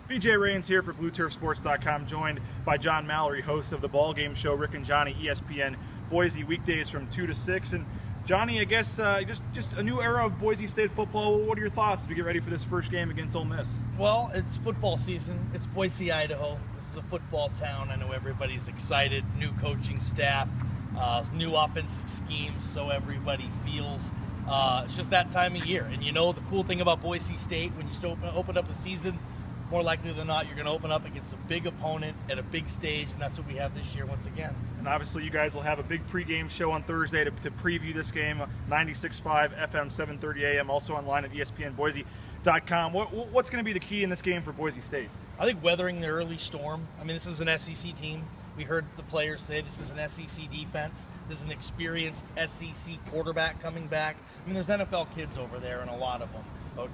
BJ Rains here for BlueTurfSports.com, joined by John Mallory, host of the Ball Game Show, Rick and Johnny, ESPN, Boise, weekdays from 2 to 6. And Johnny, I guess just a new era of Boise State football. What are your thoughts as we get ready for this first game against Ole Miss? Well, it's football season. It's Boise, Idaho. This is a football town. I know everybody's excited. New coaching staff, new offensive schemes, so everybody feels. It's just that time of year. And you know the cool thing about Boise State, when you open up the season, more likely than not, you're going to open up against a big opponent at a big stage, and that's what we have this year once again. And obviously you guys will have a big pregame show on Thursday to preview this game, 96.5 FM, 7:30 a.m., also online at ESPNBoise.com. What's going to be the key in this game for Boise State? I think weathering the early storm. I mean, this is an SEC team. We heard the players say this is an SEC defense. This is an experienced SEC quarterback coming back. I mean, there's NFL kids over there, and a lot of them.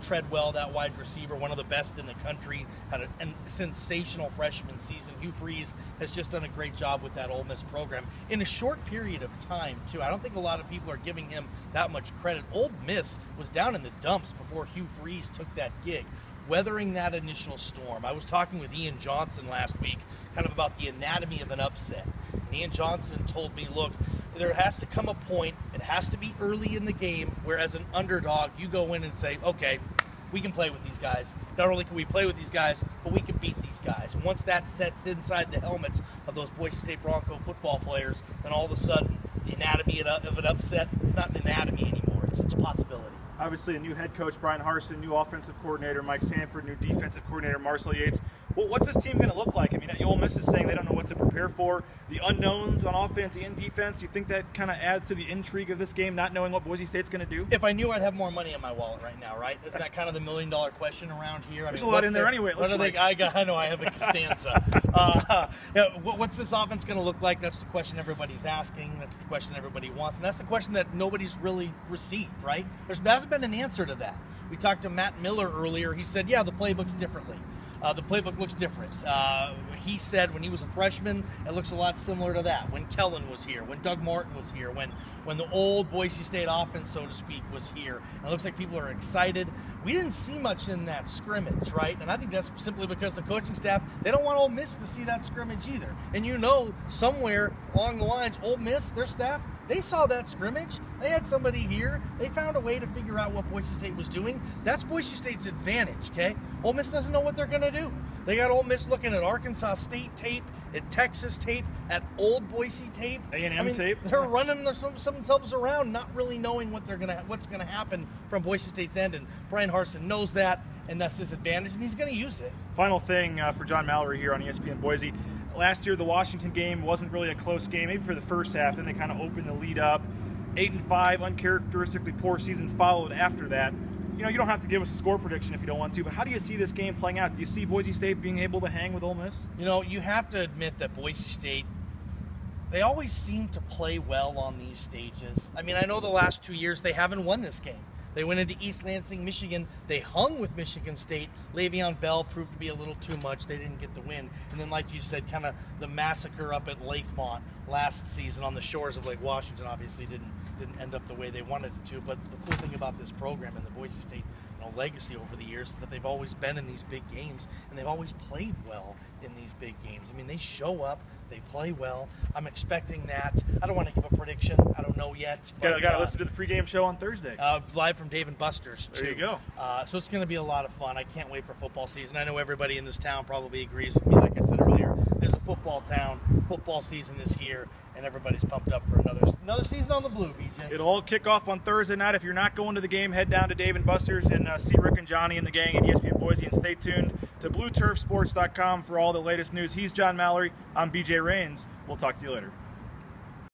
Treadwell, that wide receiver, one of the best in the country, had a sensational freshman season. Hugh Freeze has just done a great job with that Ole Miss program in a short period of time, too. I don't think a lot of people are giving him that much credit. Ole Miss was down in the dumps before Hugh Freeze took that gig. Weathering that initial storm. I was talking with Ian Johnson last week kind of about the anatomy of an upset. And Ian Johnson told me, look, there has to come a point, it has to be early in the game, where as an underdog, you go in and say, okay, we can play with these guys. Not only can we play with these guys, but we can beat these guys. And once that sets inside the helmets of those Boise State Bronco football players, then all of a sudden, the anatomy of an upset, it's not an anatomy anymore, it's a possibility. Obviously, a new head coach, Brian Harsin, new offensive coordinator, Mike Sanford, new defensive coordinator, Marcel Yates. Well, what's this team going to look like? I mean, Ole Miss is saying they don't know what to prepare for. The unknowns on offense and defense, you think that kind of adds to the intrigue of this game, not knowing what Boise State's going to do? If I knew, I'd have more money in my wallet right now, right? Isn't that kind of the million-dollar question around here? There's a lot in there anyway. I know I have a Costanza. What's this offense going to look like? That's the question everybody's asking. That's the question everybody wants. And that's the question that nobody's really received, right? There hasn't been an answer to that. We talked to Matt Miller earlier. He said, yeah, the playbook's differently. The playbook looks different. He said when he was a freshman, it looks a lot similar to that. When Kellen was here, when Doug Martin was here, when the old Boise State offense, so to speak, was here. And it looks like people are excited. We didn't see much in that scrimmage, right? And I think that's simply because the coaching staff, they don't want Ole Miss to see that scrimmage either. And you know, somewhere along the lines, Ole Miss, their staff, they saw that scrimmage. They had somebody here. They found a way to figure out what Boise State was doing. That's Boise State's advantage, okay? Ole Miss doesn't know what they're going to do. They got Ole Miss looking at Arkansas State tape, at Texas tape, at old Boise tape. A&M tape. They're running themselves around, not really knowing what's going to happen from Boise State's end. And Brian Harsin knows that, and that's his advantage, and he's going to use it. Final thing for John Mallory here on ESPN Boise. Last year, the Washington game wasn't really a close game, maybe for the first half. Then they kind of opened the lead up. 8-5, uncharacteristically poor season followed after that. You know, you don't have to give us a score prediction if you don't want to, but how do you see this game playing out? Do you see Boise State being able to hang with Ole Miss? You know, you have to admit that Boise State, they always seem to play well on these stages. I mean, I know the last 2 years they haven't won this game. They went into East Lansing, Michigan. They hung with Michigan State. Le'Veon Bell proved to be a little too much. They didn't get the win. And then, like you said, kind of the massacre up at Lakemont last season on the shores of Lake Washington obviously didn't end up the way they wanted it to. But the cool thing about this program and the Boise State legacy over the years is that they've always been in these big games, and they've always played well in these big games. I mean, they show up, they play well. I'm expecting that. I don't want to give a prediction. I don't know yet. Got to listen to the pregame show on Thursday. Live from Dave & Buster's, too. There you go. So it's going to be a lot of fun. I can't wait for football season. I know everybody in this town probably agrees with me. Like I said earlier, this is a football town. Football season is here, and everybody's pumped up for another season on the blue, BJ. It'll all kick off on Thursday night. If you're not going to the game, head down to Dave & Buster's and see Rick and Johnny and the gang at ESPN Boise, and stay tuned to BlueTurfSports.com for all the latest news. He's John Mallory. I'm BJ Rains. We'll talk to you later.